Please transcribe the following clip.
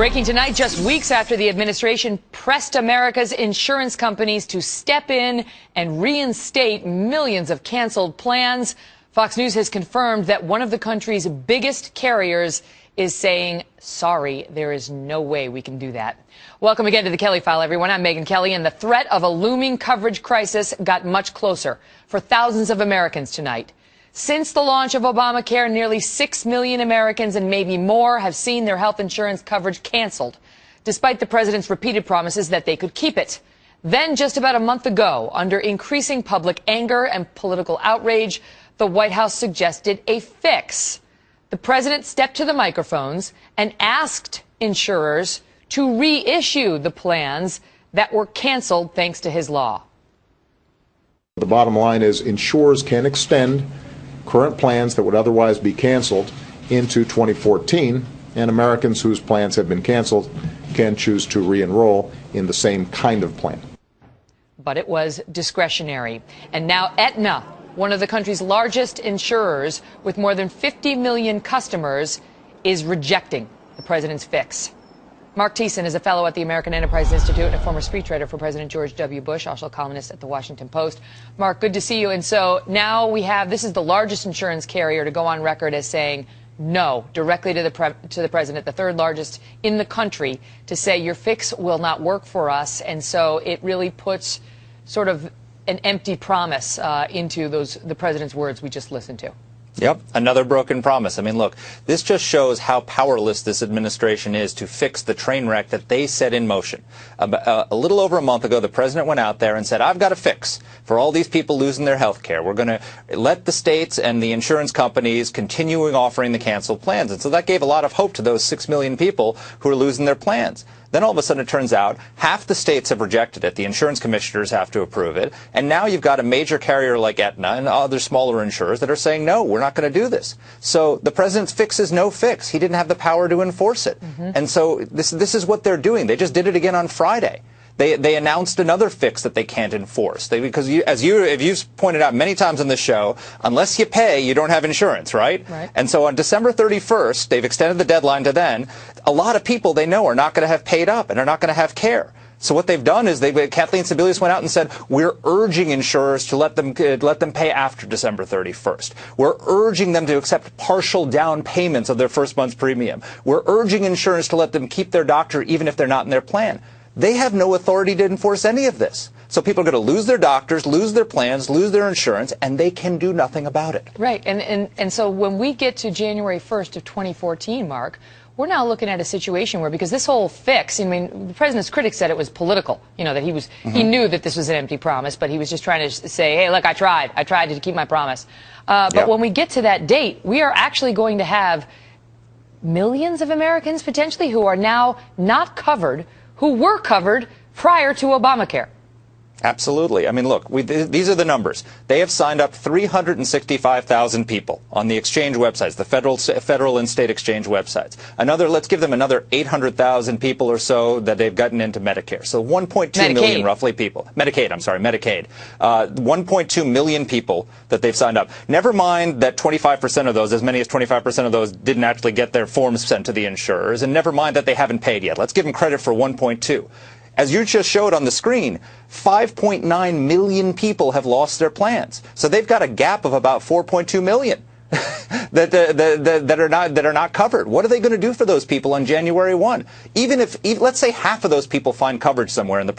Breaking tonight, just weeks after the administration pressed America's insurance companies to step in and reinstate millions of canceled plans, Fox News has confirmed that one of the country's biggest carriers is saying, sorry, there is no way we can do that. Welcome again to the Kelly File, everyone. I'm Megyn Kelly, and the threat of a looming coverage crisis got much closer for thousands of Americans tonight. Since the launch of Obamacare, nearly 6 million Americans and maybe more have seen their health insurance coverage canceled, despite the president's repeated promises that they could keep it. Then, just about a month ago, under increasing public anger and political outrage, the White House suggested a fix. The president stepped to the microphones and asked insurers to reissue the plans that were canceled thanks to his law. The bottom line is insurers can extend current plans that would otherwise be canceled into 2014, and Americans whose plans have been canceled can choose to re-enroll in the same kind of plan. But it was discretionary. And now Aetna, one of the country's largest insurers with more than 50 million customers, is rejecting the president's fix. Mark Thiessen is a fellow at the American Enterprise Institute and a former speechwriter for President George W. Bush, also a columnist at the Washington Post. Mark, good to see you. And so now we have, this is the largest insurance carrier to go on record as saying no directly to the president, the third largest in the country, to say your fix will not work for us. And so it really puts sort of an empty promise into the president's words we just listened to. Yep, another broken promise. I mean, look, this just shows how powerless this administration is to fix the train wreck that they set in motion. A little over a month ago, the president went out there and said, I've got a fix for all these people losing their health care. We're going to let the states and the insurance companies continuing offering the canceled plans. And so that gave a lot of hope to those 6 million people who are losing their plans. Then all of a sudden it turns out half the states have rejected it. The insurance commissioners have to approve it. And now you've got a major carrier like Aetna and other smaller insurers that are saying, no, we're not going to do this. So the president's fix is no fix. He didn't have the power to enforce it. And so this is what they're doing. They just did it again on Friday. They announced another fix that they can't enforce. Because as you've pointed out many times on this show, unless you pay, you don't have insurance, right? Right. And so on December 31st, they've extended the deadline to then. A lot of people they know are not going to have paid up and are not going to have care. So what they've done is Kathleen Sebelius went out and said, we're urging insurers to let them pay after December 31st. We're urging them to accept partial down payments of their first month's premium. We're urging insurers to let them keep their doctor even if they're not in their plan. They have no authority to enforce any of this. So people are going to lose their doctors, lose their plans, lose their insurance, and they can do nothing about it. Right. And so when we get to January 1st of 2014, Mark, we're now looking at a situation where, because this whole fix, I mean, the president's critics said it was political, you know, that he knew that this was an empty promise, but he was just trying to say, hey, look, I tried to keep my promise. But when we get to that date, we are actually going to have millions of Americans potentially who are now not covered, who were covered prior to Obamacare. Absolutely. I mean, look, these are the numbers. They have signed up 365,000 people on the exchange websites, the federal and state exchange websites. Let's give them another 800,000 people or so that they've gotten into Medicare. So 1.2 million roughly people. Medicaid. 1.2 million people that they've signed up. Never mind that 25% of those, as many as 25% of those, didn't actually get their forms sent to the insurers. And never mind that they haven't paid yet. Let's give them credit for 1.2. As you just showed on the screen, 5.9 million people have lost their plans. So they've got a gap of about 4.2 million that are not covered. What are they going to do for those people on January 1? Even if let's say half of those people find coverage somewhere in the